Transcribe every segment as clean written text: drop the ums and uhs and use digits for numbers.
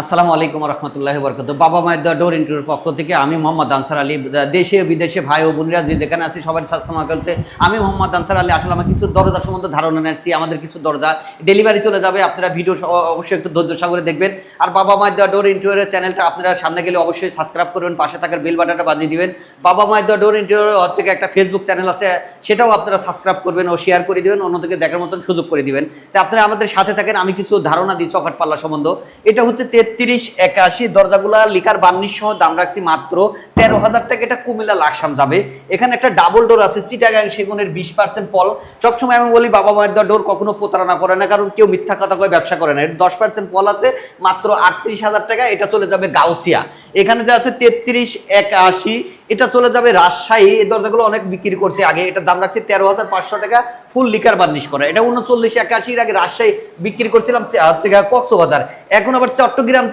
আসসালামু আলাইকুম রহমতুল্লাহি বরকত। বাবা মায়ের দোয়া ডোর ইন্টারভিউর পক্ষ থেকে আমি মোহাম্মদ আনসার আলী, দেশে বিদেশে ভাই ও বোনেরা যে যেখানে আছি সবার স্বাস্থ্য মা করছে। আমি মোহাম্মদ আনসার আলী। আসলে আমার কিছু দরজা সম্বন্ধে ধারণা নিচ্ছি। আমাদের কিছু দরজা ডেলিভারি চলে যাবে, আপনারা ভিডিও অবশ্যই একটু ধৈর্য সাগরে দেখবেন। আর বাবা মায়ের দোয়া ডোর ইন্টারভিউর চ্যানেলটা আপনারা সামনে গেলে অবশ্যই সাবস্ক্রাইব করবেন, পাশে থাকার বেল বাটনটা বাজিয়ে দিবেন। বাবা মায়ের দোয়া ডোর ইন্টারভিউ হচ্ছে একটা ফেসবুক চ্যানেল আছে, সেটাও আপনারা সাবস্ক্রাইব করবেন ও শেয়ার করে দিবেন, অন্যদিকে দেখার মতন সুযোগ করে দিবেন। তো আপনারা আমাদের সাথে থাকেন। আমি কিছু ধারণা দিই চকাট পাল্লা সম্বন্ধে। এটা হচ্ছে 3381 দরজাগুলা লিকার বার্নিশ সহ দাম রাখছি মাত্র 13,000 টাকা। এটা কুমিল্লা লাকসাম যাবে। এখানে একটা ডাবল ডোর আছে চিটাগাং সেগুনের 20% পল। সবসময় আমি বলি বাবা মায়ের ডোর কখনো প্রতারণা করে না, কারণ কেউ মিথ্যা কথা কয়ে ব্যবসা করে না। এটা 10% পল আছে মাত্র 38,000 টাকা। এটা চলে যাবে গাউসিয়া। এখানে যে আছে 3381 এটা চলে যাবে রাজশাহী। এই দরজাগুলো অনেক বিক্রি করছে আগে, এটার দাম রাখছি 13,500 টাকা ফুল লিকার বার্নিশ করা। এটা 3981 আগে রাজশাহী বিক্রি করছিলাম হচ্ছে কক্সবাজার। এখন আবার চট্টগ্রাম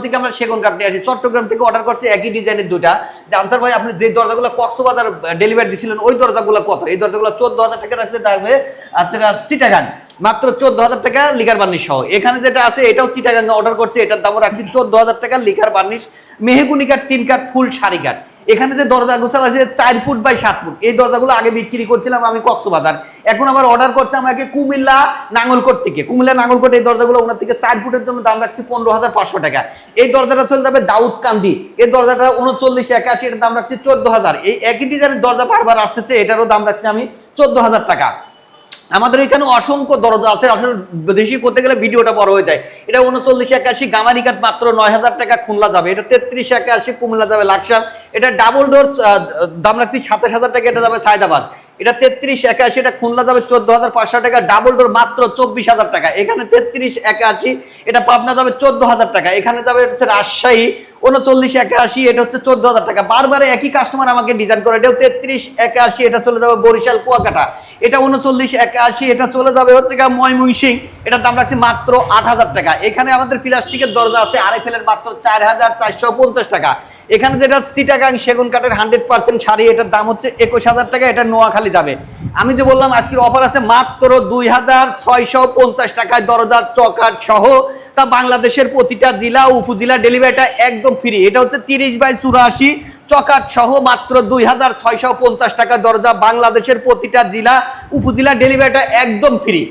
থেকে আমরা সেগুন কাঠ নিয়ে আসি। চট্টগ্রাম থেকে অর্ডার করছি একই ডিজাইনের দুটা। যে আনসার ভাই আপনি যে দরজাগুলো কক্সবাজার ডেলিভারি দিয়েছিলেন ওই দরজাগুলো কত? এই দরজাগুলো 14,000 টাকা রাখছে, দামে আচ্ছা চিটাগাং মাত্র 14,000 টাকা লিকার বার্নিশ সহ। এখানে যেটা আছে এটাও চিটাগাং অর্ডার করছে, এটার দাম রাখছি 14,000 টাকা লিকার বার্নিশ, মেহগুনি কাঠ 3 কাঠ ফুল শাড়ি কাঠ। এখানে যে দরজা গোছাল আছে 4 ফুট বাই 7 ফুট, এই দরজাগুলো আগে বিক্রি করছিলাম আমি কক্সবাজার, এখন আবার অর্ডার করছে আমাকে কুমিল্লা নাঙ্গলকোট থেকে। কুমিল্লা নাঙ্গলকোট এই দরজাগুলো ওনার থেকে 4 ফুটের জন্য দাম রাখছি 15,500 টাকা। এই দরজাটা চলে যাবে দাউদকান্দি। এই দরজাটা 3981, এটার দাম রাখছি 14,000। এই একই ডিজাইনের দরজা বারবার আসতেছে, এটারও দাম রাখছি আমি 14,000 টাকা। আমাদের এখানে অসংখ্য দরজা আছে, আসলে বেশি করতে গেলে ভিডিওটা বড় হয়ে যায়। এটা 3981 গামারি কাঠ মাত্র 9,000 টাকা খুলনা যাবে। এটা 3381 কুমিল্লা যাবে লাকসাম। এটা ডাবল ডোর দাম রাখছি 27,000 টাকা, এটা যাবে সায়দাবাদ। এটা 3381 এটা খুলনা যাবে 14,500 টাকা, ডাবল ডোর মাত্র 24,000 টাকা। এখানে 3381 এটা পাবনা যাবে 14,000 টাকা। এখানে যাবে হচ্ছে রাজশাহী 3981, এটা হচ্ছে 14,000 টাকা। বারবার একই কাস্টমার আমাকে ডিজাইন করে। এটাও 3381, এটা চলে যাবে বরিশাল কুয়াকাটা। এটা 3981, এটা চলে যাবে হচ্ছে ময়মনসিংহ, এটার দাম রাখছি মাত্র 8,000 টাকা। এখানে আমাদের প্লাস্টিকের দরজা আছে RFL এর মাত্র 4,450 টাকা। এখানে যেটা চিটাগাং সেগুন কাঠের 100% শাড়ি, এটার দাম হচ্ছে 21,000 টাকা। এটা নোয়াখালী যাবে। আমি যে বললাম আজকের অফার আছে মাত্র 2,650 টাকায় দরজা চকাট সহ। তা বাংলাদেশের প্রতিটা জেলা উপজেলা ডেলিভারিটা একদম ফ্রি। এটা হচ্ছে 30/84 চকাট সহ মাত্র 2,650 টাকা দরজা, বাংলাদেশের প্রতিটা জেলা উপজেলা ডেলিভারিটা একদম ফ্রি।